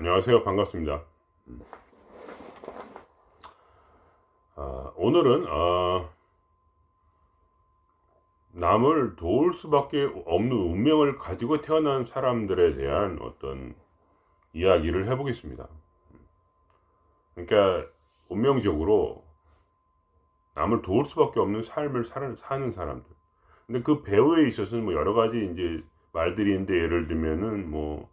안녕하세요. 반갑습니다. 오늘은 남을 도울 수밖에 없는 운명을 가지고 태어난 사람들에 대한 어떤 이야기를 해보겠습니다. 그러니까 운명적으로 남을 도울 수밖에 없는 삶을 사는 사람들. 근데 그 배우에 있어서는 뭐 여러 가지 이제 말들이 있는데, 예를 들면은 뭐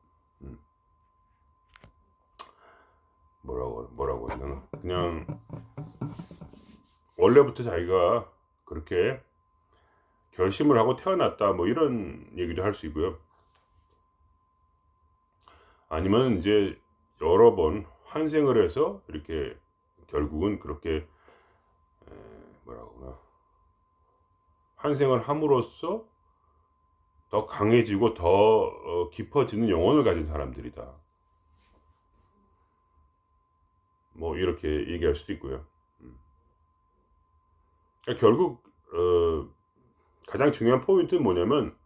뭐라고 해야 되나, 그냥 원래부터 자기가 그렇게 결심을 하고 태어났다, 뭐 이런 얘기도 할 수 있고요. 아니면 이제 여러 번 환생을 해서 이렇게 결국은 그렇게 뭐라고 하나, 환생을 함으로써 더 강해지고 더 깊어지는 영혼을 가진 사람들이다, 뭐 이렇게 얘기할 수도 있고요. 그러니까 결국 가장 중요한 포인트는 뭐냐면,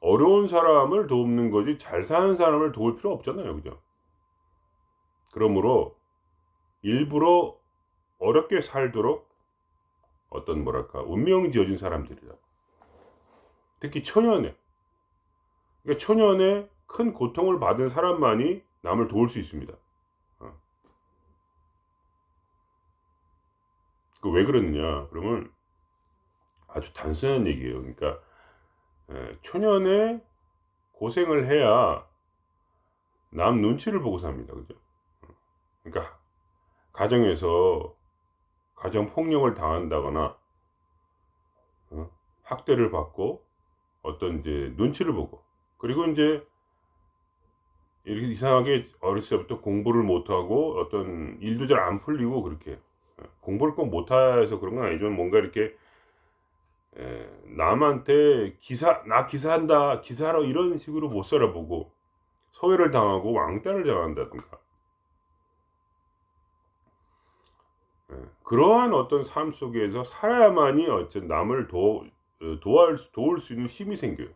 어려운 사람을 돕는 거지 잘 사는 사람을 도울 필요 없잖아요, 그죠? 그러므로 일부러 어렵게 살도록 어떤 뭐랄까 운명 지어준 사람들이다. 특히 초년에, 그러니까 초년에 큰 고통을 받은 사람만이 남을 도울 수 있습니다. 그 왜 그러느냐? 그러면 아주 단순한 얘기예요. 그러니까 초년에 고생을 해야 남 눈치를 보고 삽니다. 그죠? 그러니까 가정에서 가정 폭력을 당한다거나 학대를 받고 어떤 이제 눈치를 보고, 그리고 이제 이렇게 이상하게 어렸을 때부터 공부를 못하고 어떤 일도 잘 안 풀리고, 그렇게 공부를 꼭 못해서 그런 건 아니지만, 뭔가 이렇게 남한테 나 기사한다, 기사하라, 이런 식으로 못 살아보고 소외를 당하고 왕따를 당한다든가, 그러한 어떤 삶 속에서 살아야만이 어쨌든 남을 도울 수 있는 힘이 생겨요.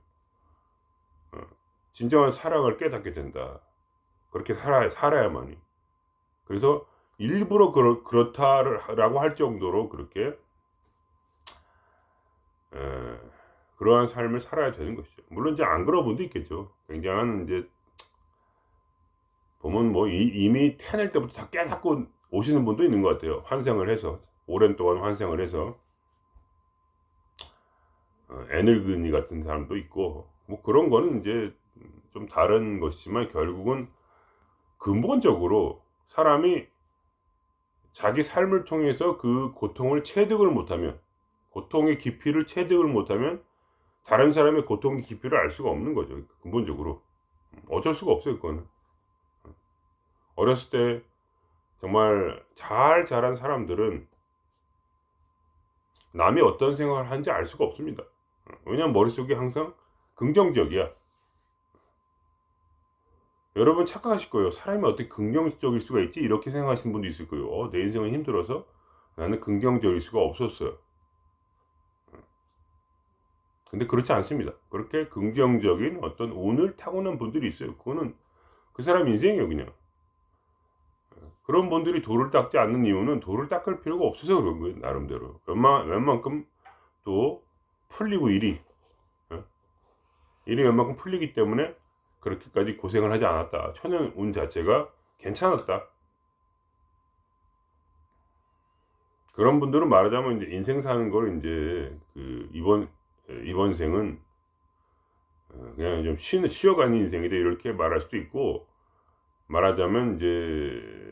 진정한 사랑을 깨닫게 된다. 그렇게 살아야만이. 그래서 일부러 그렇다라고 할 정도로 그렇게 에, 그러한 삶을 살아야 되는 것이죠. 물론 이제 안 그런 분도 있겠죠. 굉장한 이제 보면 뭐 이미 태어날 때부터 다 깨닫고 오시는 분도 있는 것 같아요. 환생을 해서, 오랜 동안 환생을 해서 애늙은이 같은 사람도 있고, 뭐 그런 거는 이제 좀 다른 것이지만, 결국은 근본적으로 사람이 자기 삶을 통해서 그 고통을 체득을 못하면, 고통의 깊이를 체득을 못하면 다른 사람의 고통의 깊이를 알 수가 없는 거죠. 근본적으로 어쩔 수가 없어요, 그거는. 어렸을 때 정말 잘 자란 사람들은 남이 어떤 생각을 하는지 알 수가 없습니다. 왜냐하면 머릿속이 항상 긍정적이야. 여러분 착각하실 거예요. 사람이 어떻게 긍정적일 수가 있지? 이렇게 생각하시는 분도 있을 거예요. 내 인생은 힘들어서 나는 긍정적일 수가 없었어요. 근데 그렇지 않습니다. 그렇게 긍정적인 어떤 운을 타고난 분들이 있어요. 그거는 그 사람 인생이에요, 그냥. 그런 분들이 돌을 닦지 않는 이유는 돌을 닦을 필요가 없어서 그런 거예요, 나름대로. 웬만큼 또 풀리고 일이 웬만큼 풀리기 때문에 그렇게까지 고생을 하지 않았다. 천연 운 자체가 괜찮았다. 그런 분들은 말하자면 이제 인생 사는 걸 이제 이번 생은 그냥 좀 쉬어가는 인생이다, 이렇게 말할 수도 있고, 말하자면 이제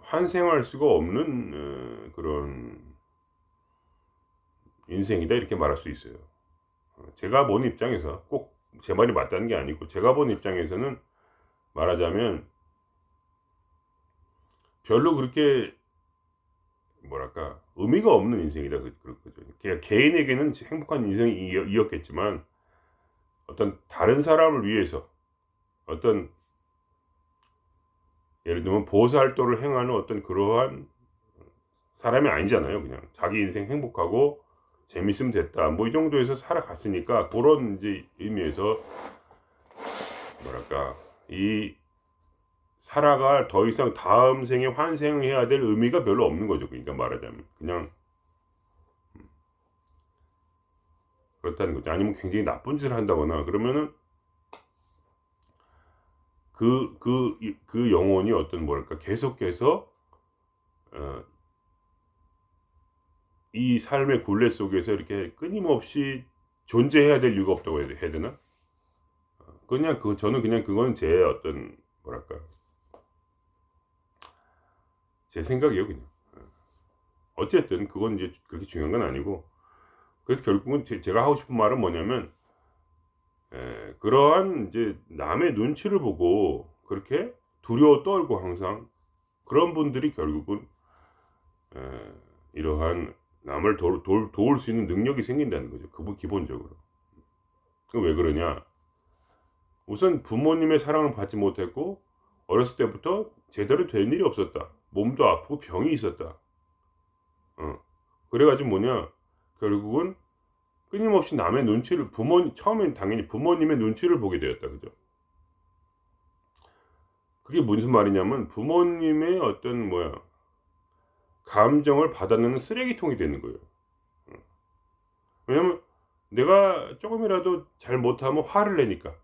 환생할 수가 없는 그런 인생이다, 이렇게 말할 수 있어요. 제가 본 입장에서, 꼭 제 말이 맞다는 게 아니고, 제가 본 입장에서는 말하자면 별로 그렇게 뭐랄까 의미가 없는 인생이다, 그렇거든요. 그냥 개인에게는 행복한 인생이었겠지만, 어떤 다른 사람을 위해서 어떤, 예를 들면 보살도를 행하는 어떤 그러한 사람이 아니잖아요. 그냥 자기 인생 행복하고 재밌으면 됐다, 뭐 이 정도에서 살아갔으니까, 그런 이제 의미에서 뭐랄까 이 살아갈 더 이상 다음 생에 환생해야 될 의미가 별로 없는 거죠. 그러니까 말하자면 그냥 그렇다는 거죠. 아니면 굉장히 나쁜 짓을 한다거나 그러면은 그 영혼이 어떤 뭐랄까 계속해서 어, 이 삶의 굴레 속에서 이렇게 끊임없이 존재해야 될 이유가 없다고 해야 되나? 그냥 저는 그냥 그거는 제 어떤 뭐랄까 제 생각이에요 그냥. 어쨌든 그건 이제 그렇게 중요한 건 아니고 그래서 결국은 제가 하고 싶은 말은 뭐냐면 그러한 이제 남의 눈치를 보고 그렇게 두려워 떨고 항상 그런 분들이 결국은 에, 이러한 남을 도울 수 있는 능력이 생긴다는 거죠. 그분 기본적으로. 왜 그러냐? 우선 부모님의 사랑을 받지 못했고 어렸을 때부터 제대로 된 일이 없었다. 몸도 아프고 병이 있었다. 그래가지고 뭐냐? 결국은 끊임없이 남의 눈치를 처음엔 당연히 부모님의 눈치를 보게 되었다. 그죠? 그게 무슨 말이냐면 부모님의 어떤 감정을 받아내는 쓰레기통이 되는 거예요. 왜냐면 내가 조금이라도 잘 못하면 화를 내니까.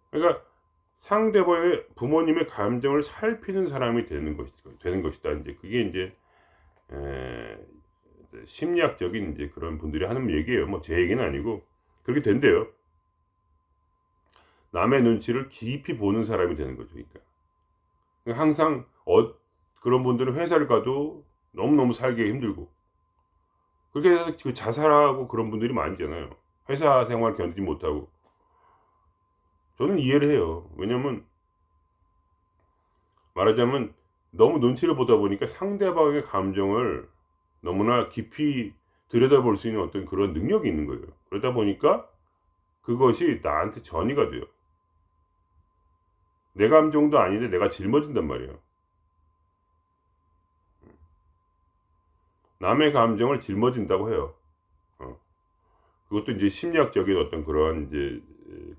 그러니까 상대방의 부모님의 감정을 살피는 사람이 되는 것이다. 이제 그게 이제 에, 심리학적인 이제 그런 분들이 하는 얘기예요. 뭐 제 얘기는 아니고 그렇게 된대요. 남의 눈치를 깊이 보는 사람이 되는 거죠. 그러니까 항상 그런 분들은 회사를 가도 너무너무 살기 힘들고 그렇게 해서 그 자살하고 그런 분들이 많잖아요. 회사 생활 견디지 못하고. 저는 이해를 해요. 왜냐면 말하자면 너무 눈치를 보다 보니까 상대방의 감정을 너무나 깊이 들여다볼 수 있는 어떤 그런 능력이 있는 거예요. 그러다 보니까 그것이 나한테 전이가 돼요. 내 감정도 아닌데 내가 짊어진단 말이에요. 남의 감정을 짊어진다고 해요. 그것도 이제 심리학적인 어떤 그런 이제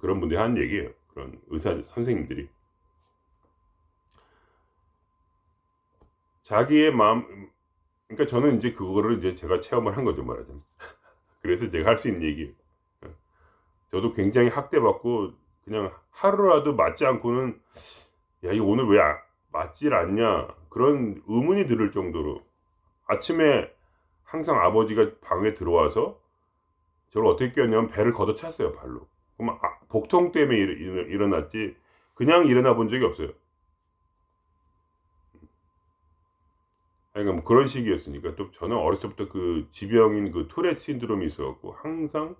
그런 분들이 하는 얘기예요. 그런 의사 선생님들이 자기의 마음 그러니까 저는 이제 그거를 이제 제가 체험을 한 거죠 말하자면. 그래서 제가 할 수 있는 얘기예요. 저도 굉장히 학대받고 그냥 하루라도 맞지 않고는 야 이거 오늘 왜 맞질 않냐 그런 의문이 들을 정도로 아침에 항상 아버지가 방에 들어와서 저를 어떻게 꼈냐면 배를 걷어찼어요 발로. 그럼 복통 때문에 일어났지 그냥 일어나 본 적이 없어요. 그러니까 뭐 그런 식이었으니까 또 저는 어렸을 때부터 그 지병인 그 투렛 신드롬이 있어갖고 항상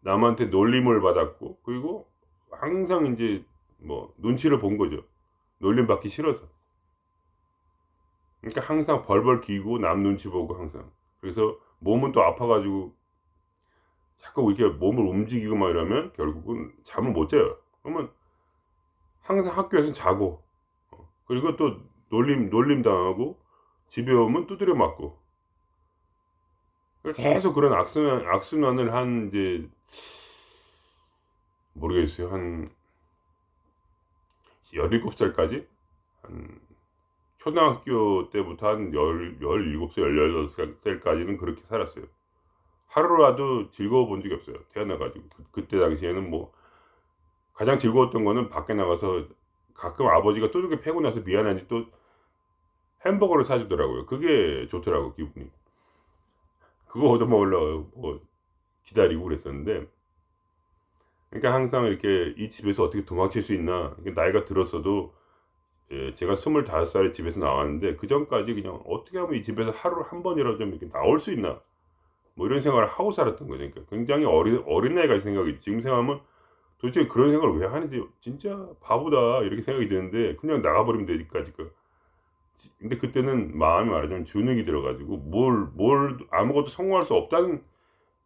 남한테 놀림을 받았고 그리고 항상 이제 뭐 눈치를 본 거죠. 놀림 받기 싫어서. 그러니까 항상 벌벌 기고 남 눈치 보고 항상. 그래서 몸은 또 아파가지고 자꾸 이렇게 몸을 움직이고 막 이러면 결국은 잠을 못 자요. 그러면 항상 학교에서 자고 그리고 또 놀림 당하고 집에 오면 두드려 맞고 계속 그런 악순환을 한 이제 모르겠어요. 한 17살까지 한 초등학교 때부터 한 17살, 18살까지는 그렇게 살았어요. 하루라도 즐거워 본 적이 없어요. 태어나가지고. 그때 당시에는 뭐, 가장 즐거웠던 거는 밖에 나가서 가끔 아버지가 두들겨 패고 나서 미안하니 또 햄버거를 사주더라고요. 그게 좋더라고, 기분이. 그거 얻어먹으려고 뭐 기다리고 그랬었는데, 그러니까 항상 이렇게 이 집에서 어떻게 도망칠 수 있나. 나이가 들었어도 제가 25살에 집에서 나왔는데 그 전까지 그냥 어떻게 하면 이 집에서 하루 한 번이라도 좀 이렇게 나올 수 있나 뭐 이런 생각을 하고 살았던 거죠. 그러니까 굉장히 어린애가 생각이 지금 생각하면 도대체 그런 생각을 왜 하는지 진짜 바보다 이렇게 생각이 드는데 그냥 나가버리면 되니까 지금. 근데 그때는 마음이 말하자면 주눅이 들어가지고 뭘 아무것도 성공할 수 없다는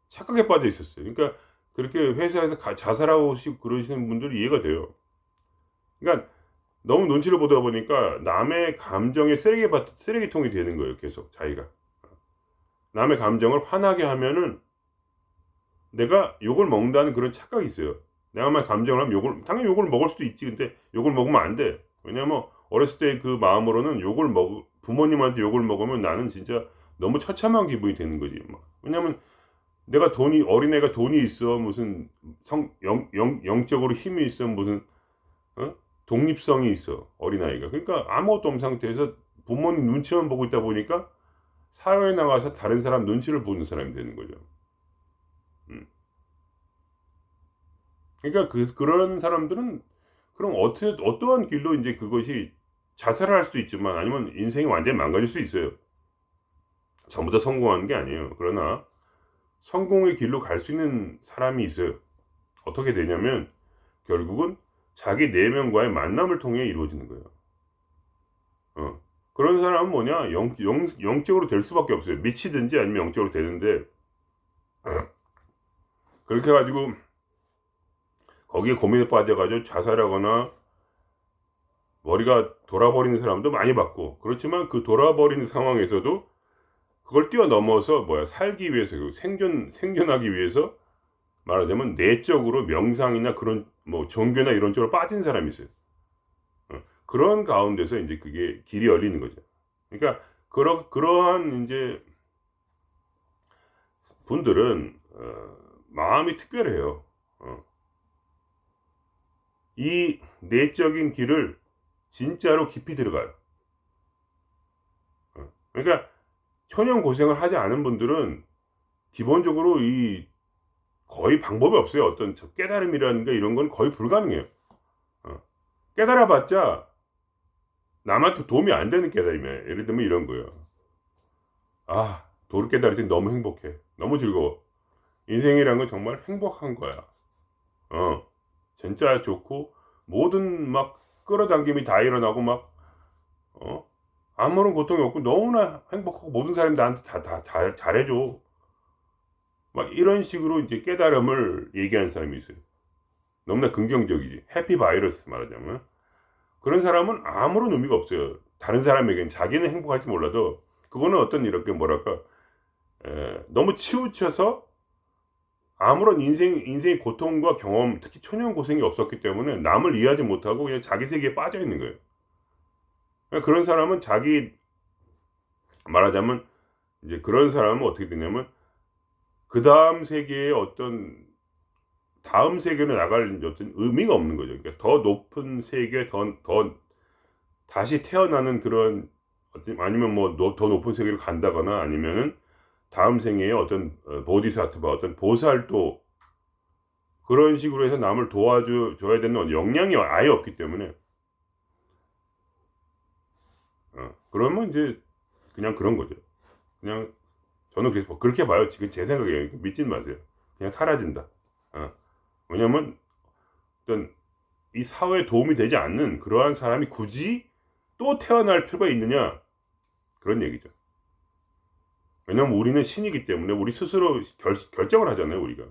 착각에 빠져 있었어요. 그러니까 그렇게 회사에서 자살하고 그러시는 분들 이해가 돼요. 그러니까 너무 눈치를 보다 보니까 남의 감정에 쓰레기통이 되는 거예요. 계속 자기가. 남의 감정을 화나게 하면은 내가 욕을 먹는다는 그런 착각이 있어요. 내가 막 감정을 하면 욕을, 당연히 욕을 먹을 수도 있지. 근데 욕을 먹으면 안 돼. 왜냐면 어렸을 때 그 마음으로는 부모님한테 욕을 먹으면 나는 진짜 너무 처참한 기분이 드는 거지. 막. 왜냐면 내가 어린애가 돈이 있어. 무슨 영적으로 힘이 있어. 무슨, 어? 독립성이 있어. 어린아이가. 그러니까 아무것도 없는 상태에서 부모님 눈치만 보고 있다 보니까 사회에 나가서 다른 사람 눈치를 보는 사람이 되는 거죠. 음. 그러니까 그런 사람들은 그럼 어떠한 길로 이제 그것이 자살을 할 수도 있지만 아니면 인생이 완전히 망가질 수 있어요. 전부 다 성공하는 게 아니에요. 그러나 성공의 길로 갈 수 있는 사람이 있어요. 어떻게 되냐면 결국은 자기 내면과의 만남을 통해 이루어지는 거예요. 그런 사람은 뭐냐? 영적으로 될 수밖에 없어요. 미치든지 아니면 영적으로 되는데, 그렇게 해가지고 거기에 고민에 빠져가지고 자살하거나 머리가 돌아버리는 사람도 많이 봤고, 그렇지만 그 돌아버리는 상황에서도 그걸 뛰어넘어서 살기 위해서, 생존하기 위해서 말하자면 내적으로 명상이나 그런 종교나 이런 쪽으로 빠진 사람이 있어요. 그런 가운데서 이제 그게 길이 열리는 거죠. 그러니까 그러한 이제 분들은 마음이 특별해요. 이 내적인 길을 진짜로 깊이 들어가요. 그러니까 천연 고생을 하지 않은 분들은 기본적으로 거의 방법이 없어요. 어떤 깨달음이라든가 이런 건 거의 불가능해요. 깨달아봤자 남한테 도움이 안 되는 깨달음이에요. 예를 들면 이런 거예요. 도를 깨달을 때 너무 행복해. 너무 즐거워. 인생이란 건 정말 행복한 거야. 진짜 좋고, 모든 끌어당김이 다 일어나고 아무런 고통이 없고, 너무나 행복하고, 모든 사람이 나한테 잘해줘. 이런 식으로 이제 깨달음을 얘기하는 사람이 있어요. 너무나 긍정적이지. 해피 바이러스 말하자면. 그런 사람은 아무런 의미가 없어요. 다른 사람에게는 자기는 행복할지 몰라도, 그거는 어떤 이렇게 너무 치우쳐서 아무런 인생의 고통과 경험, 특히 초년 고생이 없었기 때문에 남을 이해하지 못하고 그냥 자기 세계에 빠져 있는 거예요. 그러니까 그런 사람은 말하자면 이제 그런 사람은 어떻게 되냐면 그 다음 세계에 다음 세계로 나갈 어떤 의미가 없는 거죠. 그러니까 더 높은 세계, 더 다시 태어나는 그런, 아니면 더 높은 세계를 간다거나 아니면은 다음 생애에 어떤 보디사트바, 어떤 보살도 그런 식으로 해서 남을 도와줘야 되는 역량이 아예 없기 때문에 그러면 이제 그냥 그런 거죠. 그냥 저는 그래서 그렇게 봐요. 지금 제 생각이에요. 믿지 마세요. 그냥 사라진다. 왜냐면 어떤 이 사회에 도움이 되지 않는 그러한 사람이 굳이 또 태어날 필요가 있느냐, 그런 얘기죠. 왜냐면 우리는 신이기 때문에 우리 스스로 결정을 하잖아요. 우리가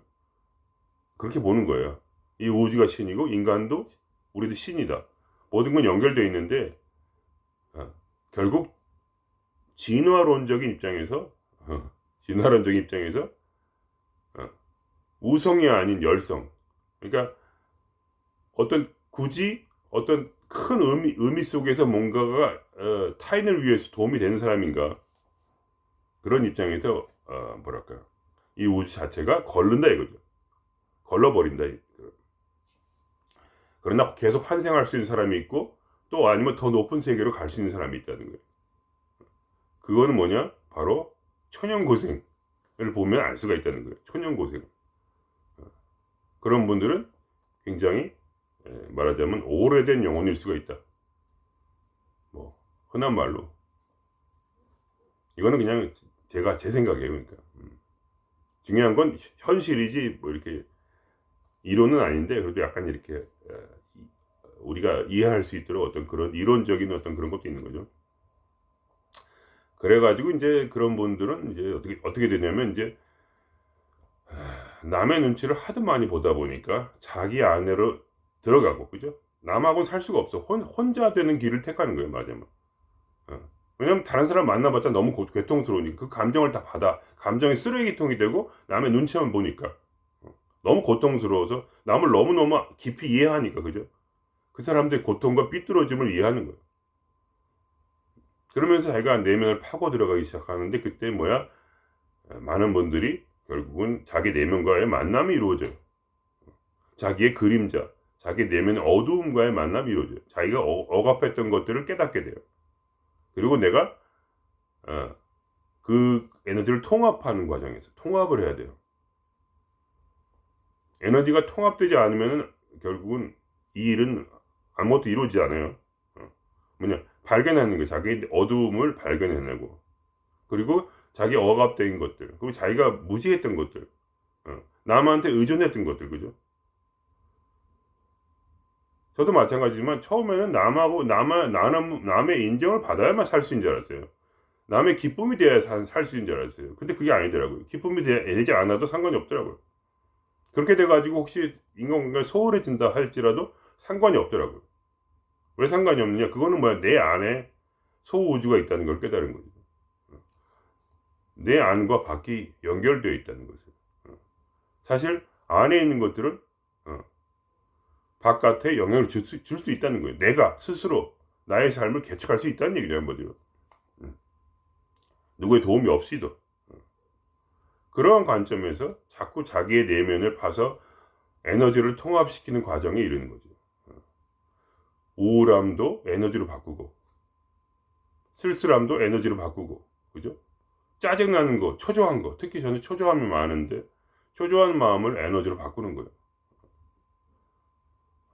그렇게 보는 거예요. 이 우주가 신이고 인간도, 우리도 신이다. 모든 건 연결되어 있는데 결국 진화론적인 입장에서 우성이 아닌 열성, 그러니까 굳이 어떤 큰 의미 속에서 뭔가가 타인을 위해서 도움이 되는 사람인가, 그런 입장에서 이 우주 자체가 걸른다 이거죠. 걸러버린다. 그러나 계속 환생할 수 있는 사람이 있고, 또 아니면 더 높은 세계로 갈 수 있는 사람이 있다는 거예요. 그거는 뭐냐? 바로 천연고생을 보면 알 수가 있다는 거예요. 천연고생. 그런 분들은 굉장히 말하자면 오래된 영혼일 수가 있다. 흔한 말로. 이거는 그냥 제 생각이에요. 그러니까. 중요한 건 현실이지 이렇게 이론은 아닌데, 그래도 약간 이렇게 우리가 이해할 수 있도록 어떤 그런 이론적인 어떤 그런 것도 있는 거죠. 그래가지고 이제 그런 분들은 이제 어떻게 되냐면 이제 남의 눈치를 하도 많이 보다 보니까 자기 안으로 들어가고, 그죠? 남하고는 살 수가 없어. 혼자 되는 길을 택하는 거예요, 말하자면. 왜냐면 다른 사람 만나봤자 너무 괴통스러우니까 그 감정을 다 받아. 감정이 쓰레기통이 되고 남의 눈치만 보니까. 너무 고통스러워서 남을 너무너무 깊이 이해하니까, 그죠? 그 사람들의 고통과 삐뚤어짐을 이해하는 거예요. 그러면서 자기가 내면을 파고 들어가기 시작하는데, 그때 뭐야? 많은 분들이 결국은 자기 내면과의 만남이 이루어져요. 자기의 그림자, 자기 내면의 어두움과의 만남이 이루어져요. 자기가 억압했던 것들을 깨닫게 돼요. 그리고 내가 그 에너지를 통합하는 과정에서 통합을 해야 돼요. 에너지가 통합되지 않으면 결국은 이 일은 아무것도 이루어지지 않아요. 발견하는 거예요. 자기 어두움을 발견해내고, 그리고 자기 억압된 것들, 그리고 자기가 무지했던 것들, 남한테 의존했던 것들, 그죠? 저도 마찬가지지만 처음에는 남의 인정을 받아야만 살 수 있는 줄 알았어요. 남의 기쁨이 돼야 살 수 있는 줄 알았어요. 근데 그게 아니더라고요. 기쁨이 되지 않아도 상관이 없더라고요. 그렇게 돼가지고 혹시 인간관계가 소홀해진다 할지라도 상관이 없더라고요. 왜 상관이 없느냐? 그거는 뭐야? 내 안에 소우주가 있다는 걸 깨달은 거죠. 내 안과 밖이 연결되어 있다는 거죠. 사실 안에 있는 것들은 바깥에 영향을 줄 수 있다는 거예요. 내가 스스로 나의 삶을 개척할 수 있다는 얘기죠, 한마디로. 누구의 도움이 없이도. 그러한 관점에서 자꾸 자기의 내면을 파서 에너지를 통합시키는 과정에 이르는 거죠. 우울함도 에너지로 바꾸고, 쓸쓸함도 에너지로 바꾸고, 그죠? 짜증나는 거, 초조한 거, 특히 저는 초조함이 많은데, 초조한 마음을 에너지로 바꾸는 거예요.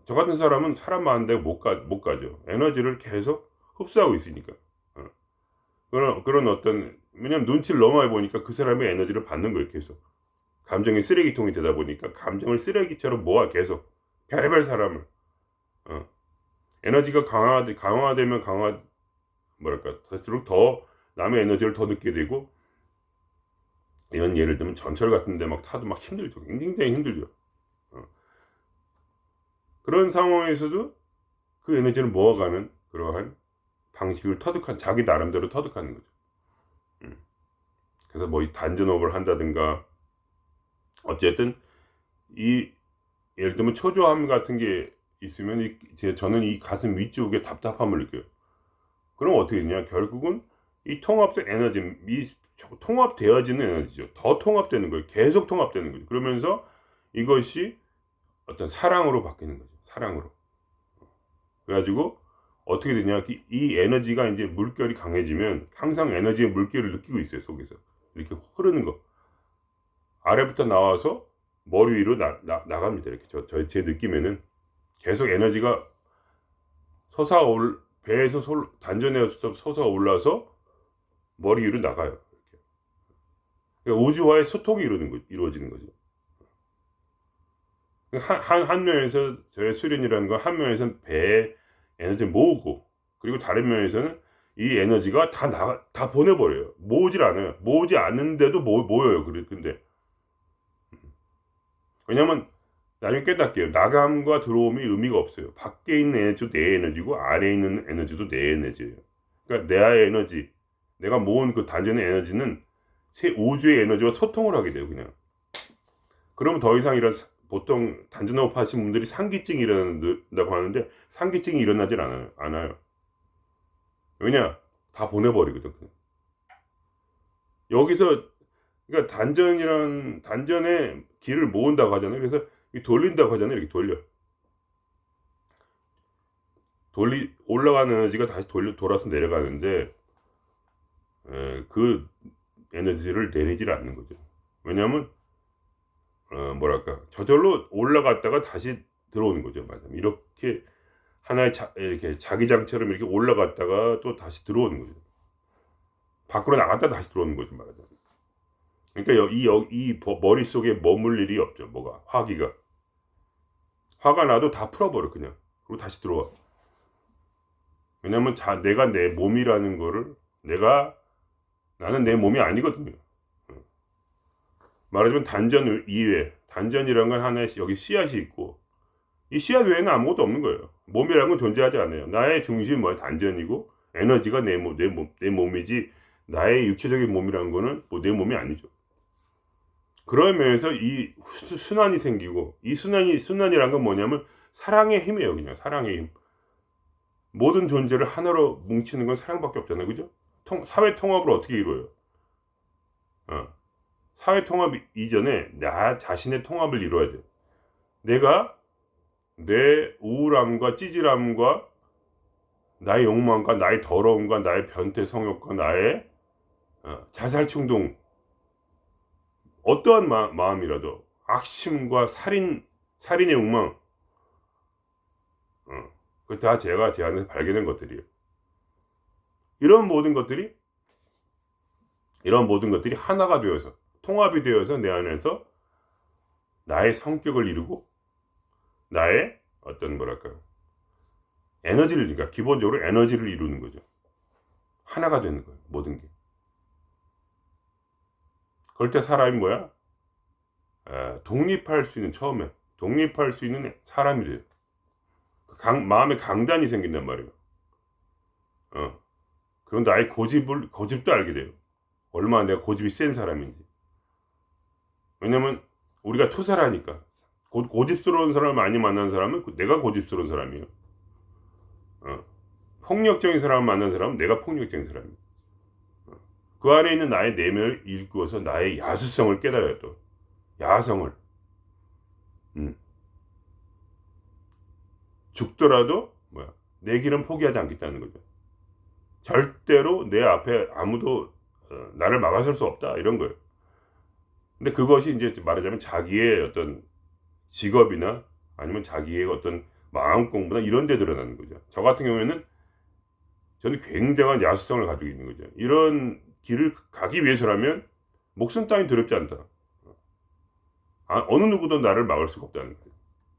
저 같은 사람은 사람 많은데 못 가죠. 에너지를 계속 흡수하고 있으니까. 그런 어떤, 왜냐면 눈치를 너무 많이 보니까 그 사람의 에너지를 받는 거예요, 계속. 감정이 쓰레기통이 되다 보니까 감정을 쓰레기처럼 모아, 계속. 별의별 사람을. 에너지가 강화되면 뭐랄까, 될수록 더 남의 에너지를 더 느끼게 되고, 이런 예를 들면 전철 같은 데 막 타도 막 힘들죠. 굉장히 힘들죠. 그런 상황에서도 그 에너지를 모아가는 그러한 방식을 자기 나름대로 터득하는 거죠. 그래서 뭐 단전업을 한다든가, 어쨌든 예를 들면 초조함 같은 게 있으면 저는 이 가슴 위쪽에 답답함을 느껴요. 그럼 어떻게 되냐? 결국은 이 통합된 에너지, 이 통합되어지는 에너지죠. 더 통합되는 거예요. 계속 통합되는 거죠. 그러면서 이것이 어떤 사랑으로 바뀌는 거죠. 사랑으로. 그래가지고 어떻게 되냐? 이 에너지가 이제 물결이 강해지면 항상 에너지의 물결을 느끼고 있어요. 속에서 이렇게 흐르는 거. 아래부터 나와서 머리 위로 나갑니다. 이렇게 제 느낌에는 계속 에너지가 배에서 단전에서 솟아올라서 머리 위로 나가요. 그러니까 우주와의 소통이 이루어지는 거죠. 한 면에서 저의 수련이라는 건, 한 면에서는 배에 에너지를 모으고, 그리고 다른 면에서는 이 에너지가 다 보내버려요. 모으질 않아요. 모으지 않는데도 모여요. 근데 왜냐면 나중에 깨닫게요. 나감과 들어옴이 의미가 없어요. 밖에 있는 에너지도 내 에너지고, 안에 있는 에너지도 내 에너지예요. 그러니까 내 에너지, 내가 모은 그 단전의 에너지는 새 우주의 에너지와 소통을 하게 돼요. 그냥. 그러면 더 이상 보통 단전호흡 하신 분들이 상기증이 일어난다고 하는데, 상기증이 일어나질 않아요. 왜냐? 다 보내버리거든. 여기서, 그러니까 단전의 길을 모은다고 하잖아요. 그래서 돌린다고 하잖아요. 이렇게 올라가는 에너지가 다시 돌아서 내려가는데, 그 에너지를 내리질 않는 거죠. 왜냐하면 뭐랄까, 저절로 올라갔다가 다시 들어오는 거죠. 맞아요. 이렇게 하나의 이렇게 자기장처럼 이렇게 올라갔다가 또 다시 들어오는 거죠. 밖으로 나갔다 다시 들어오는 거죠. 말하자면. 그러니까 이 머릿속에 머물 일이 없죠. 화가 나도 다 풀어버려, 그냥. 그리고 다시 들어와. 왜냐면 내가 내 몸이라는 거를, 나는 내 몸이 아니거든요. 말하자면 단전 이외, 단전이란 건 하나의 여기 씨앗이 있고, 이 씨앗 외에는 아무것도 없는 거예요. 몸이라는 건 존재하지 않아요. 나의 중심은 뭐야? 단전이고, 에너지가 내 몸이지, 나의 육체적인 몸이라는 거는 내 몸이 아니죠. 그런 면에서 이 순환이 생기고, 이 순환이란 건 뭐냐면 사랑의 힘이에요. 그냥 사랑의 힘. 모든 존재를 하나로 뭉치는 건 사랑밖에 없잖아요. 그죠? 사회 통합을 어떻게 이루어요? 사회 통합 이전에 나 자신의 통합을 이루어야 돼. 내가 내 우울함과 찌질함과 나의 욕망과 나의 더러움과 나의 변태 성욕과 나의 자살 충동, 어떠한 마음이라도 악심과 살인의 욕망, 그 다 제가 제 안에서 발견한 것들이에요. 이런 모든 것들이 하나가 되어서, 통합이 되어서 내 안에서 나의 성격을 이루고 나의 어떤 뭐랄까요, 에너지를, 그러니까 기본적으로 에너지를 이루는 거죠. 하나가 되는 거예요. 모든 게. 그럴 때 사람이 뭐야? 독립할 수 있는, 처음에 독립할 수 있는 사람이 돼요. 마음에 강단이 생긴단 말이에요. 그럼 나의 고집도 알게 돼요. 얼마나 내가 고집이 센 사람인지. 왜냐면 우리가 투사를 하니까. 고집스러운 사람을 많이 만난 사람은 내가 고집스러운 사람이에요. 폭력적인 사람을 만난 사람은 내가 폭력적인 사람이에요. 그 안에 있는 나의 내면을 일구어서 나의 야수성을 깨달아요. 또 야성을. 죽더라도 내 길은 포기하지 않겠다는 거죠. 절대로 내 앞에 아무도 나를 막아설 수 없다, 이런 거예요. 근데 그것이 이제 말하자면 자기의 어떤 직업이나 아니면 자기의 어떤 마음 공부나 이런 데 드러나는 거죠. 저 같은 경우에는 저는 굉장한 야수성을 가지고 있는 거죠. 이런 길을 가기 위해서라면 목숨 따윈 두렵지 않다. 어느 누구도 나를 막을 수가 없다는 거예요.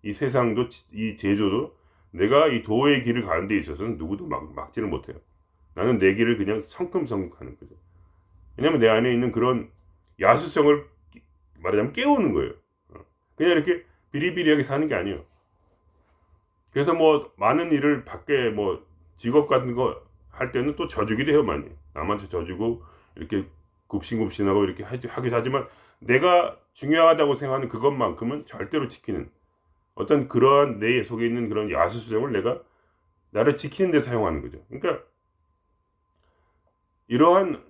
이 세상도, 이 제조도, 내가 이 도의 길을 가는 데 있어서는 누구도 막지를 못해요. 나는 내 길을 그냥 성큼성큼 가는 거죠. 왜냐면 내 안에 있는 그런 야수성을 말하자면 깨우는 거예요. 그냥 이렇게 비리비리하게 사는 게 아니에요. 그래서 뭐 많은 일을 밖에 뭐 직업 같은 거 할 때는 또 져주기도 해요. 많이 남한테 져주고 이렇게 굽신굽신하고 이렇게 하기도 하지만, 내가 중요하다고 생각하는 그것만큼은 절대로 지키는, 어떤 그러한 내 속에 있는 그런 야수성을 내가 나를 지키는 데 사용하는 거죠. 그러니까 이러한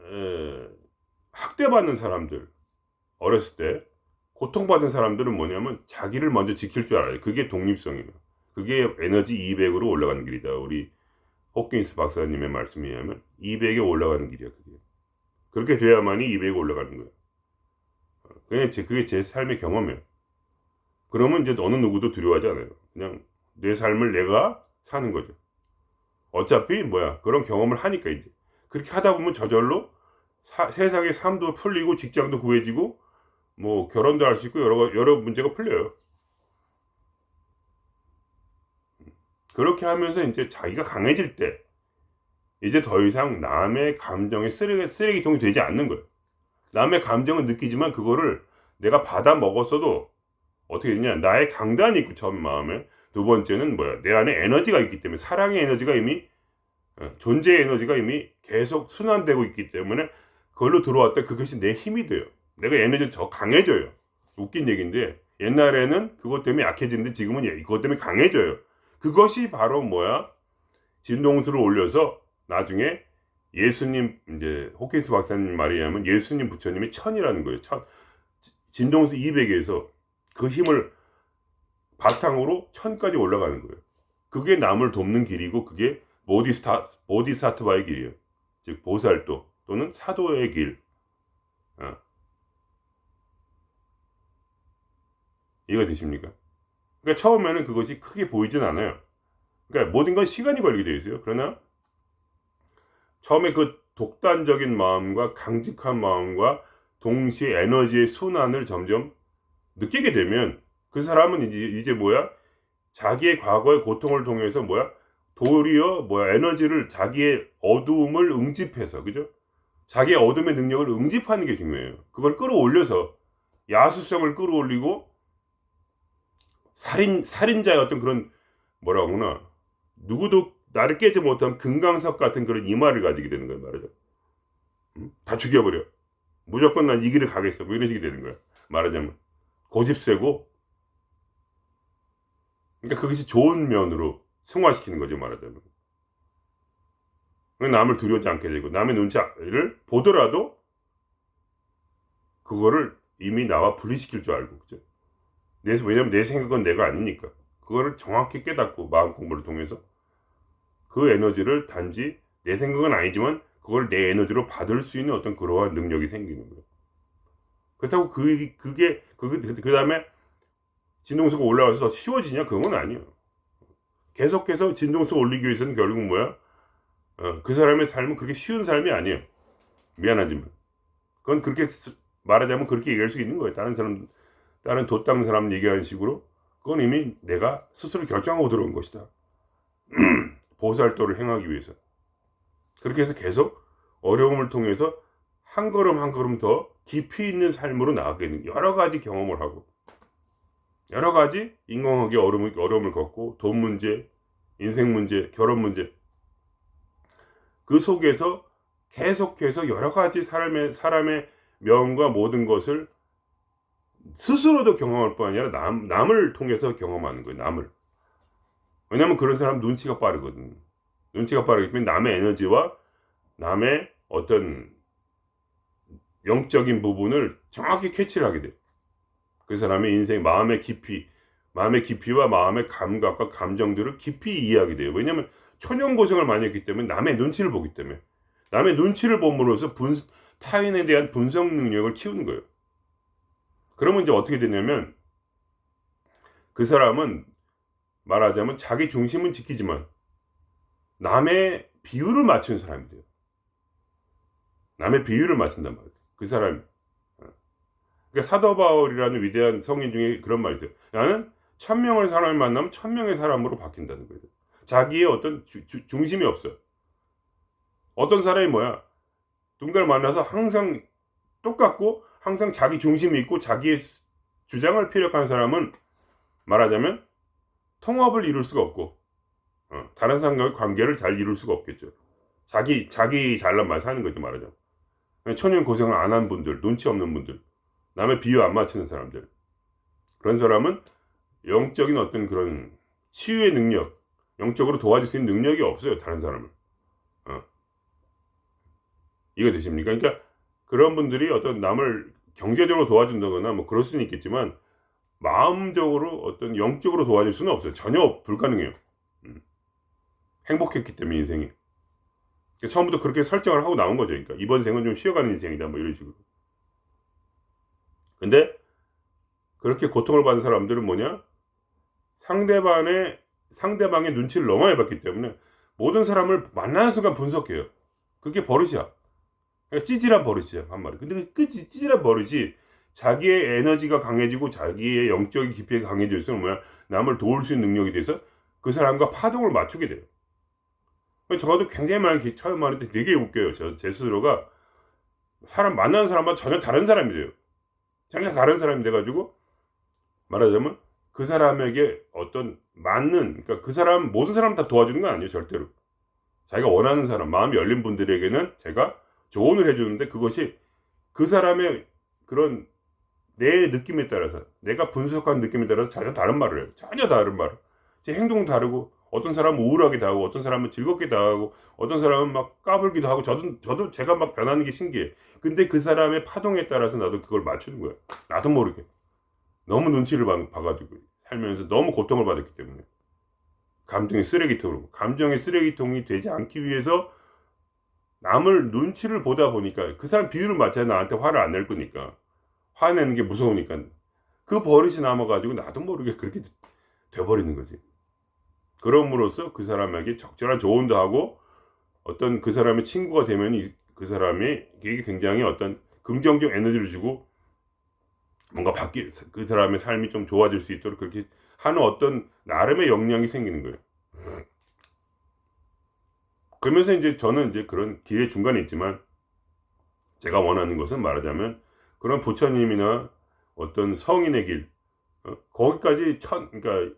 학대받는 사람들, 어렸을 때 고통받은 사람들은 뭐냐면 자기를 먼저 지킬 줄 알아요. 그게 독립성이에요. 그게 에너지 200으로 올라가는 길이다. 우리 호킨스 박사님의 말씀에 의하면 200에 올라가는 길이야. 그렇게 돼야만이 200에 올라가는 거예요. 그게 제 삶의 경험이에요. 그러면 이제 어느 누구도 두려워하지 않아요. 그냥 내 삶을 내가 사는 거죠. 어차피 그런 경험을 하니까. 이제 그렇게 하다 보면 저절로 세상의 삶도 풀리고 직장도 구해지고 뭐 결혼도 할 수 있고 여러 문제가 풀려요. 그렇게 하면서 이제 자기가 강해질 때 이제 더 이상 남의 감정에 쓰레기통이 되지 않는 거예요. 남의 감정은 느끼지만 그거를 내가 받아 먹었어도 어떻게 되냐, 나의 강단이 있고 처음 마음에, 두 번째는 내 안에 에너지가 있기 때문에, 사랑의 에너지가 이미, 존재의 에너지가 이미 계속 순환되고 있기 때문에 그걸로 들어왔다, 그것이 내 힘이 돼요. 내가 에너지가 더 강해져요. 웃긴 얘기인데 옛날에는 그것 때문에 약해지는데 지금은 그것 때문에 강해져요. 그것이 바로 진동수를 올려서 나중에 예수님, 이제 호킨스 박사님 말에 의하면 예수님 부처님이 천이라는 거예요. 진동수 200에서 그 힘을 바탕으로 천까지 올라가는 거예요. 그게 남을 돕는 길이고, 그게 보디사트바의 길이에요. 즉 보살도 또는 사도의 길. 이해가 되십니까? 그러니까 처음에는 그것이 크게 보이진 않아요. 그러니까 모든 건 시간이 걸리게 되어 있어요. 그러나 처음에 그 독단적인 마음과 강직한 마음과 동시에 에너지의 순환을 점점 느끼게 되면 그 사람은 이제 자기의 과거의 고통을 통해서 도리어 에너지를, 자기의 어두움을 응집해서, 그죠? 자기의 어둠의 능력을 응집하는 게 중요해요. 그걸 끌어올려서 야수성을 끌어올리고 살인자의 어떤 그런 누구도 나를 깨지 못한 금강석 같은 그런 이마를 가지게 되는 거예요. 말이죠. 다 죽여버려. 무조건 난 이 길을 가겠어. 뭐 이런 식이 되는 거야. 말하자면 고집 세고, 그러니까 그것이 좋은 면으로 승화시키는 거죠. 말하자면 남을 두려워하지 않게 되고, 남의 눈치를 보더라도 그거를 이미 나와 분리시킬 줄 알고, 그죠? 왜냐면 내 생각은 내가 아니니까 그거를 정확히 깨닫고 마음 공부를 통해서 그 에너지를 단지 내 생각은 아니지만 그걸 내 에너지로 받을 수 있는 어떤 그러한 능력이 생기는 거예요. 그렇다고 그 다음에 진동수가 올라가서 더 쉬워지냐? 그건 아니에요. 계속해서 진동수 올리기 위해서는 결국 뭐야? 그 사람의 삶은 그렇게 쉬운 삶이 아니에요. 미안하지만 그건 그렇게 말하자면 그렇게 얘기할 수 있는 거예요. 다른 돛닦는 사람 얘기하는 식으로 그건 이미 내가 스스로 결정하고 들어온 것이다. 보살도를 행하기 위해서. 그렇게 해서 계속 어려움을 통해서 한 걸음 한 걸음 더 깊이 있는 삶으로 나아가게 되는, 여러 가지 경험을 하고 여러 가지 인간관계 어려움을 겪고, 돈 문제, 인생 문제, 결혼 문제, 그 속에서 계속해서 여러 가지 사람의 명과 모든 것을 스스로도 경험할 뿐 아니라 남을 통해서 경험하는 거예요. 남을. 왜냐면 그런 사람 눈치가 빠르거든. 눈치가 빠르기 때문에 남의 에너지와 남의 어떤 영적인 부분을 정확히 캐치를 하게 돼요. 그 사람의 인생, 마음의 깊이와 마음의 감각과 감정들을 깊이 이해하게 돼요. 왜냐면 천연고생을 많이 했기 때문에, 남의 눈치를 보기 때문에, 남의 눈치를 봄으로써 타인에 대한 분석 능력을 키우는 거예요. 그러면 이제 어떻게 되냐면, 그 사람은 말하자면 자기 중심은 지키지만 남의 비율을 맞추는 사람이 돼요. 남의 비율을 맞춘단 말이에요. 그 사람이. 그러니까 사도 바울이라는 위대한 성인 중에 그런 말이 있어요. 나는 1000명의 사람을 만나면 1000명의 사람으로 바뀐다는 거예요. 자기의 어떤 중심이 없어요. 어떤 사람이 뭐야? 누군가를 만나서 항상 똑같고 항상 자기 중심이 있고 자기의 주장을 피력하는 사람은 말하자면 통합을 이룰 수가 없고, 다른 사람과의 관계를 잘 이룰 수가 없겠죠. 자기 잘난 말 사는 거죠. 말하자면 천연 고생을 안 한 분들, 눈치 없는 분들, 남의 비유 안 맞추는 사람들, 그런 사람은 영적인 어떤 그런 치유의 능력, 영적으로 도와줄 수 있는 능력이 없어요. 다른 사람을. 이거 되십니까? 그러니까 그런 분들이 어떤 남을 경제적으로 도와준다거나 뭐 그럴 수는 있겠지만 마음적으로 어떤 영적으로 도와줄 수는 없어요. 전혀 불가능해요. 행복했기 때문에 인생이. 처음부터 그렇게 설정을 하고 나온 거죠. 그러니까 이번 생은 좀 쉬어가는 인생이다 뭐 이런 식으로. 근데 그렇게 고통을 받는 사람들은 뭐냐? 상대방의 눈치를 너무 많이 봤기 때문에 모든 사람을 만나는 순간 분석해요. 그게 버릇이야. 그러니까 찌질한 버릇이야, 한마디. 근데 그 찌질한 버릇이 자기의 에너지가 강해지고 자기의 영적인 깊이가 강해질수록 뭐야? 남을 도울 수 있는 능력이 돼서 그 사람과 파동을 맞추게 돼요. 저도 굉장히 많이 처음 말할 때 되게 웃겨요. 제 스스로가 만나는 사람과 전혀 다른 사람이 돼요. 전혀 다른 사람이 돼가지고 말하자면 그 사람에게 어떤 그러니까 그 사람, 모든 사람 다 도와주는 건 아니에요. 절대로. 자기가 원하는 사람, 마음이 열린 분들에게는 제가 조언을 해주는데, 그것이 그 사람의 그런 내 느낌에 따라서, 내가 분석한 느낌에 따라서 전혀 다른 말을 해요. 전혀 다른 말. 제 행동도 다르고, 어떤 사람은 우울하게 다가고, 어떤 사람은 즐겁게 다가고, 어떤 사람은 막 까불기도 하고, 저도 제가 막 변하는 게 신기해. 근데 그 사람의 파동에 따라서 나도 그걸 맞추는 거야. 나도 모르게. 너무 눈치를 봐가지고, 살면서 너무 고통을 받았기 때문에. 감정의 쓰레기통이 되지 않기 위해서 남을 눈치를 보다 보니까, 그 사람 비율을 맞춰야 나한테 화를 안 낼 거니까, 화내는 게 무서우니까 그 버릇이 남아가지고 나도 모르게 그렇게 돼버리는 거지. 그럼으로써 그 사람에게 적절한 조언도 하고, 어떤 그 사람의 친구가 되면 그 사람에게 굉장히 어떤 긍정적 에너지를 주고, 뭔가 그 사람의 삶이 좀 좋아질 수 있도록 그렇게 하는 어떤 나름의 역량이 생기는 거예요. 그러면서 이제 저는 이제 그런 길의 중간에 있지만, 제가 원하는 것은 말하자면 그런 부처님이나 어떤 성인의 길, 거기까지 그러니까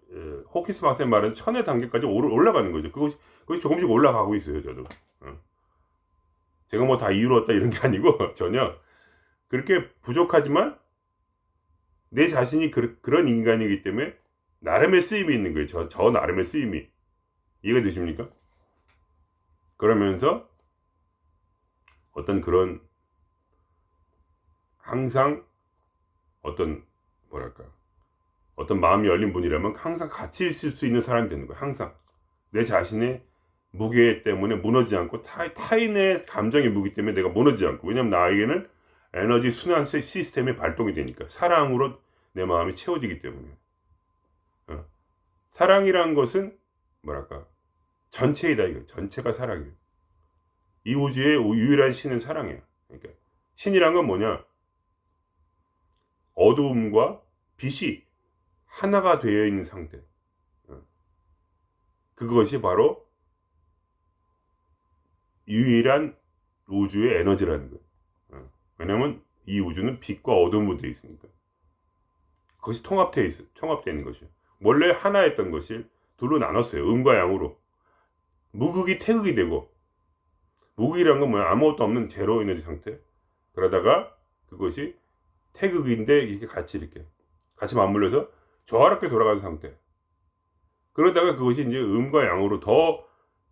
호키스 박사의 말은 천의 단계까지 올라가는 거죠. 그것이 조금씩 올라가고 있어요. 저도. 제가 뭐 다 이루었다 이런 게 아니고 전혀 그렇게 부족하지만 내 자신이 그런 인간이기 때문에 나름의 쓰임이 있는 거예요. 저 나름의 쓰임이. 이해가 되십니까? 그러면서 어떤 그런 항상 어떤 뭐랄까 어떤 마음이 열린 분이라면 항상 같이 있을 수 있는 사람이 되는 거예요. 항상 내 자신의 무게 때문에 무너지지 않고 타인의 감정의 무기 때문에 내가 무너지지 않고, 왜냐면 나에게는 에너지 순환 시스템이 발동이 되니까 사랑으로 내 마음이 채워지기 때문에. 사랑이란 것은 뭐랄까 전체이다. 이거 전체가 사랑이에요. 이 우주의 유일한 신은 사랑이에요. 그러니까 신이란 건 뭐냐, 어두움과 빛이 하나가 되어 있는 상태. 그것이 바로 유일한 우주의 에너지라는 거예요. 왜냐면 이 우주는 빛과 어둠으로 되어 있으니까. 그것이 통합되어 있는 것이에요. 원래 하나였던 것이 둘로 나눴어요. 음과 양으로. 무극이 태극이 되고, 무극이란 건 뭐야? 아무것도 없는 제로 에너지 상태. 그러다가 그것이 태극인데 이렇게 같이 맞물려서 조화롭게 돌아가는 상태. 그러다가 그것이 이제 음과 양으로 더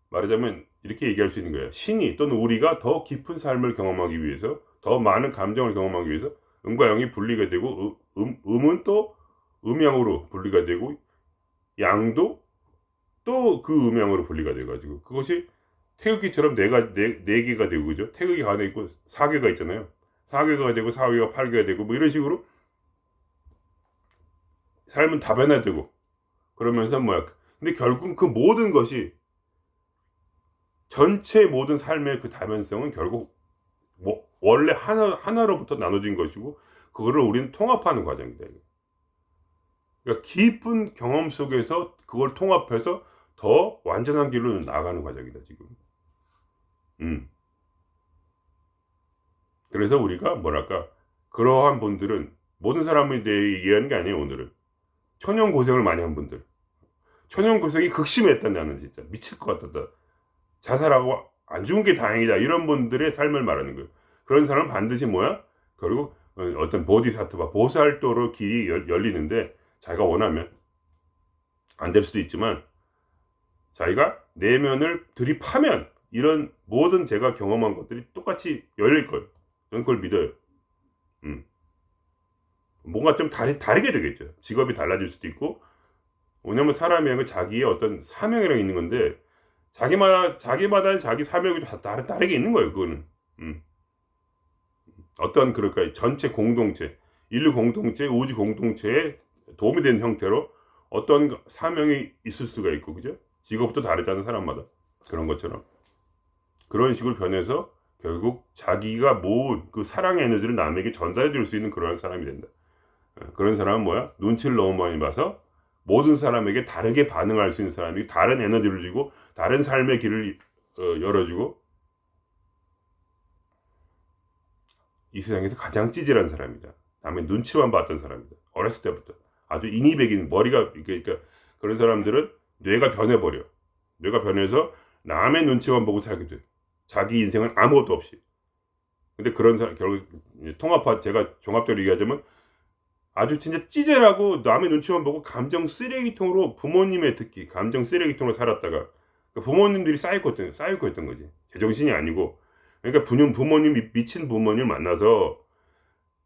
말하자면 이렇게 얘기할 수 있는 거예요. 신이 또는 우리가 더 깊은 삶을 경험하기 위해서, 더 많은 감정을 경험하기 위해서 음과 양이 분리가 되고, 음은 또 음양으로 분리가 되고, 양도 또 그 음양으로 분리가 돼가지고, 그것이 태극기처럼 네 개가 되고, 그죠? 태극이 하나 있고 4개가 있잖아요. 4개가 되고 4개가 8개가 되고 뭐 이런 식으로 삶은 다변화되고, 그러면서 뭐야? 근데 결국 그 모든 것이, 전체 모든 삶의 그 다변성은 결국 원래 하나로부터 나눠진 것이고, 그거를 우리는 통합하는 과정이다. 그러니까 깊은 경험 속에서 그걸 통합해서 더 완전한 길로 나아가는 과정이다 지금. 그래서 우리가 뭐랄까, 그러한 분들은 모든 사람에 대해 얘기하는 게 아니에요. 오늘은 천연 고생을 많이 한 분들, 천연 고생이 극심했다, 나는 진짜 미칠 것 같다, 자살하고 안 죽은 게 다행이다, 이런 분들의 삶을 말하는 거예요. 그런 사람은 반드시 뭐야? 결국 어떤 보디사트바, 보살도로 길이 열리는데, 자기가 원하면 안 될 수도 있지만 자기가 내면을 들이파면 이런 모든 제가 경험한 것들이 똑같이 열릴 거예요. 저는 그걸 믿어요. 뭔가 좀 다르게 되겠죠. 직업이 달라질 수도 있고, 왜냐면 사람이 자기의 어떤 사명이랑 있는 건데, 자기마다 자기 사명이 다르게 있는 거예요. 그거는. 어떤 그럴까, 전체 공동체, 인류 공동체, 우주 공동체에 도움이 되는 형태로 어떤 사명이 있을 수가 있고, 그죠? 직업도 다르잖아요, 사람마다. 그런 것처럼 그런 식으로 변해서 결국 자기가 모은 그 사랑의 에너지를 남에게 전달해 줄 수 있는 그런 사람이 된다. 그런 사람은 뭐야? 눈치를 너무 많이 봐서 모든 사람에게 다르게 반응할 수 있는 사람이, 다른 에너지를 주고 다른 삶의 길을 열어주고, 이 세상에서 가장 찌질한 사람이다. 남의 눈치만 봤던 사람이다. 어렸을 때부터 아주 인이백인 머리가, 그러니까 그런 사람들은 뇌가 변해버려. 뇌가 변해서 남의 눈치만 보고 살게 돼. 자기 인생은 아무것도 없이. 근데 그런 사람 결국 제가 종합적으로 얘기하자면 아주 진짜 찌질하고 남의 눈치만 보고 감정 쓰레기통으로, 부모님의 특히 감정 쓰레기통으로 살았다가, 부모님들이 사이코였던 거지. 제정신이 아니고. 그러니까 부모님, 미친 부모님 만나서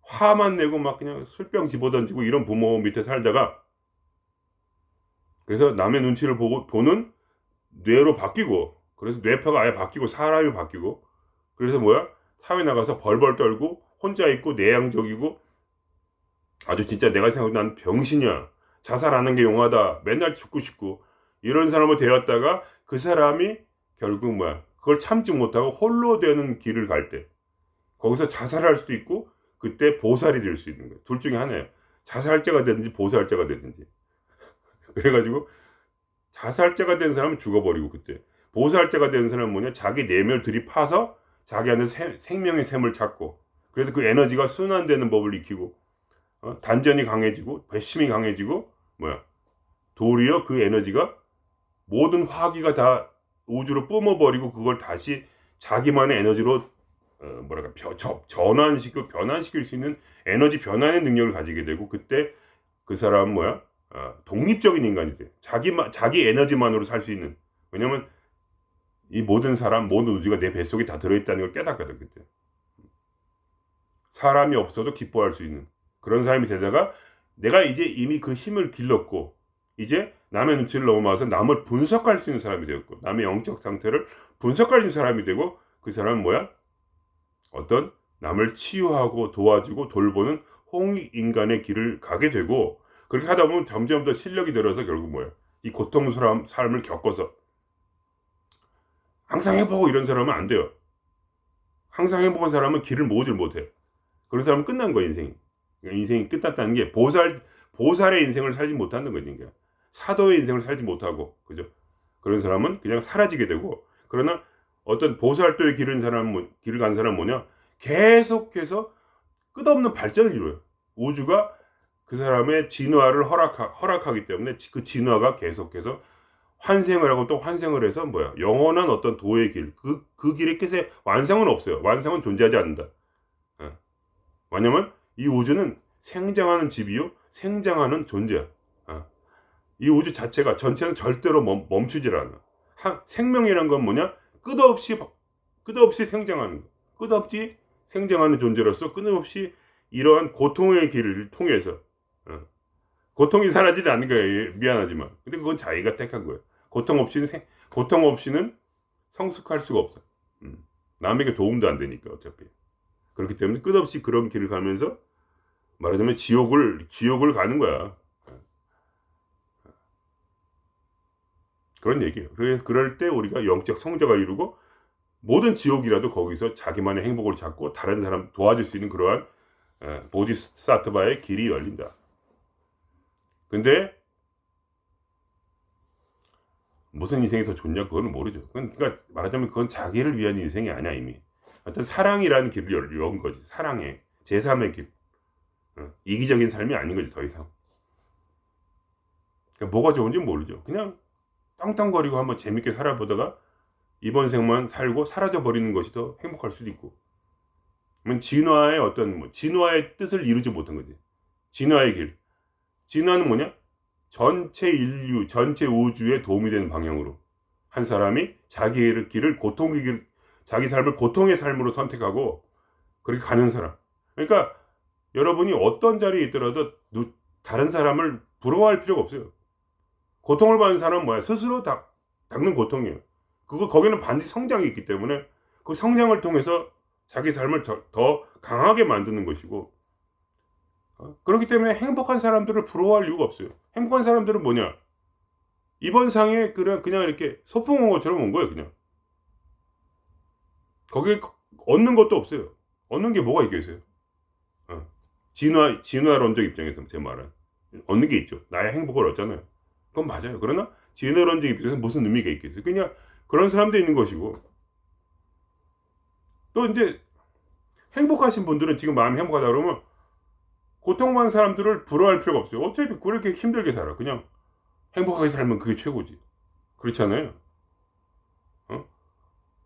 화만 내고 막 그냥 술병 집어던지고 이런 부모 밑에 살다가, 그래서 남의 눈치를 보는 뇌로 바뀌고, 그래서 뇌파가 아예 바뀌고 사람이 바뀌고, 그래서 뭐야? 사회 나가서 벌벌 떨고 혼자 있고 내향적이고, 아주 진짜 내가 생각해도 난 병신이야, 자살하는 게 용하다, 맨날 죽고 싶고, 이런 사람을 되었다가 그 사람이 결국 뭐야? 그걸 참지 못하고 홀로 되는 길을 갈 때, 거기서 자살할 수도 있고 그때 보살이 될 수 있는 거예요. 둘 중에 하나예요. 자살자가 되든지 보살자가 되든지. 그래가지고 자살자가 된 사람은 죽어버리고, 그때 보살자가 된 사람은 뭐냐? 자기 내면을 들이파서 자기 안에 생명의 샘을 찾고, 그래서 그 에너지가 순환되는 법을 익히고, 단전이 강해지고 배심이 강해지고, 뭐야? 도리어 그 에너지가 모든 화기가 다 우주로 뿜어버리고, 그걸 다시 자기만의 에너지로 전환시키고 변환시킬 수 있는 에너지 변환의 능력을 가지게 되고, 그때 그 사람은 독립적인 인간이 돼. 자기 에너지만으로 살 수 있는. 왜냐면 이 모든 우주가 내 뱃속에 다 들어있다는 걸 깨닫거든, 그때. 사람이 없어도 기뻐할 수 있는 그런 사람이 되다가, 내가 이제 이미 그 힘을 길렀고, 이제 남의 눈치를 넘어서 남을 분석할 수 있는 사람이 되었고, 남의 영적 상태를 분석할 수 있는 사람이 되고, 그 사람은 어떤 남을 치유하고 도와주고 돌보는 홍익인간의 길을 가게 되고, 그렇게 하다 보면 점점 더 실력이 늘어서 결국 이 고통스러운 삶을 겪어서, 항상 행복하고 이런 사람은 안 돼요. 항상 행복한 사람은 길을 모으질 못해. 그런 사람은 끝난 거야, 인생이. 그러니까 인생이 끝났다는 게 보살의 인생을 살지 못하는 거지. 그러니까 사도의 인생을 살지 못하고, 그죠? 그런 사람은 그냥 사라지게 되고, 그러나 어떤 보살도의 길을 간 사람은 계속해서 끝없는 발전을 이루어요. 우주가 그 사람의 진화를 허락하기 때문에 그 진화가 계속해서 환생을 하고 또 환생을 해서 영원한 어떤 도의 길, 그 길의 끝에 완성은 없어요. 완성은 존재하지 않는다. 왜냐면 이 우주는 생장하는 집이요, 생장하는 존재야. 이 우주 자체가 전체는 절대로 멈추질 않아. 생명이란 건 끝없이 생장하는 거. 끝없이 생장하는 존재로서 끝없이 이러한 고통의 길을 통해서, 고통이 사라지지 않는 거예요. 미안하지만. 근데 그건 자기가 택한 거예요. 고통 없이는 성숙할 수가 없어. 남에게 도움도 안 되니까, 어차피. 그렇기 때문에 끝없이 그런 길을 가면서 말하자면 지옥을 가는 거야. 그런 얘기예요. 그럴 때 우리가 영적 성장을 이루고, 모든 지옥이라도 거기서 자기만의 행복을 찾고 다른 사람 도와줄 수 있는 그러한 보디사트바의 길이 열린다. 근데 무슨 인생이 더 좋냐, 그거는 모르죠. 그러니까 말하자면 그건 자기를 위한 인생이 아니야. 이미 어떤 사랑이라는 길을 연 거지. 사랑의 제3의 길. 이기적인 삶이 아닌 거지, 더 이상. 그러니까 뭐가 좋은지 모르죠. 그냥 떵떵거리고 한번 재밌게 살아보다가 이번 생만 살고 사라져 버리는 것이 더 행복할 수도 있고. 진화의 진화의 뜻을 이루지 못한 거지. 진화의 길. 진화는 전체 인류, 전체 우주에 도움이 되는 방향으로 한 사람이 자기 길을 자기 삶을 고통의 삶으로 선택하고 그렇게 가는 사람. 그러니까 여러분이 어떤 자리에 있더라도 다른 사람을 부러워할 필요가 없어요. 고통을 받는 사람은 스스로 닦는 고통이에요. 거기는 반드시 성장이 있기 때문에 그 성장을 통해서 자기 삶을 더 강하게 만드는 것이고, 그렇기 때문에 행복한 사람들을 부러워할 이유가 없어요. 행복한 사람들은 이번 상에 그냥 이렇게 소풍 온 것처럼 온 거예요, 그냥. 거기에 얻는 것도 없어요. 얻는 게 뭐가 있겠어요? 진화론적 입장에서 제 말은 얻는 게 있죠. 나의 행복을 얻잖아요. 그건 맞아요. 그러나 진화론적 입장에서 무슨 의미가 있겠어요? 그냥 그런 사람도 있는 것이고, 또 이제 행복하신 분들은 지금 마음이 행복하다 그러면 고통받는 사람들을 부러워할 필요가 없어요. 어차피 그렇게 힘들게 살아. 그냥 행복하게 살면 그게 최고지. 그렇잖아요.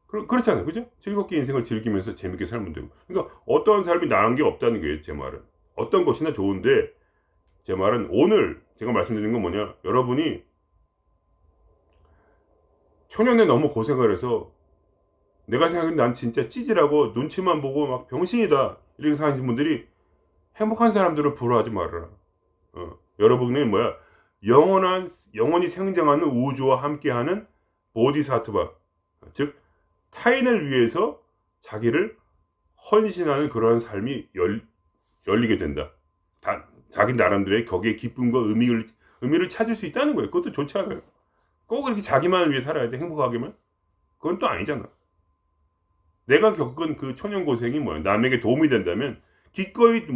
그렇잖아요. 그죠? 즐겁게 인생을 즐기면서 재밌게 살면 되고. 그러니까 어떤 삶이 나은 게 없다는 거예요, 제 말은. 어떤 것이나 좋은데, 제 말은 오늘 제가 말씀드린 건 여러분이 초년에 너무 고생을 해서 내가 생각하기엔 난 진짜 찌질하고 눈치만 보고 막 병신이다 이렇게 사는 분들이 행복한 사람들을 부러워하지 말아라. 여러분은 영원히 생장하는 우주와 함께하는 보디사트바, 즉 타인을 위해서 자기를 헌신하는 그러한 삶이 열리게 된다. 자기 나름대로의 거기에 기쁨과 의미를 찾을 수 있다는 거예요. 그것도 좋지 않아요? 꼭 그렇게 자기만을 위해 살아야 돼, 행복하게만? 그건 또 아니잖아. 내가 겪은 그 초년 고생이 남에게 도움이 된다면 기꺼이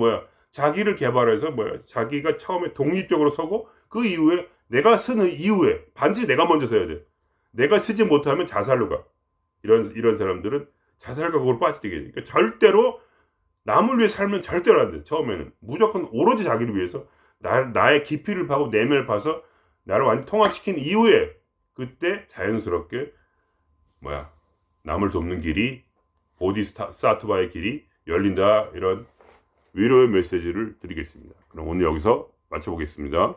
자기를 개발해서 자기가 처음에 독립적으로 서고, 그 이후에 내가 쓰는 이후에 반드시 내가 먼저 써야 돼. 내가 쓰지 못하면 자살로 가. 이런 사람들은 자살각으로 빠지게 돼. 그러니까 절대로 남을 위해 살면 절대로 안 돼. 처음에는 무조건 오로지 자기를 위해서 나의 깊이를 파고 내면을 파서 나를 완전 통합시킨 이후에 그때 자연스럽게 남을 돕는 길이 보디사트바의 길이 열린다, 이런 위로의 메시지를 드리겠습니다. 그럼 오늘 여기서 마쳐보겠습니다.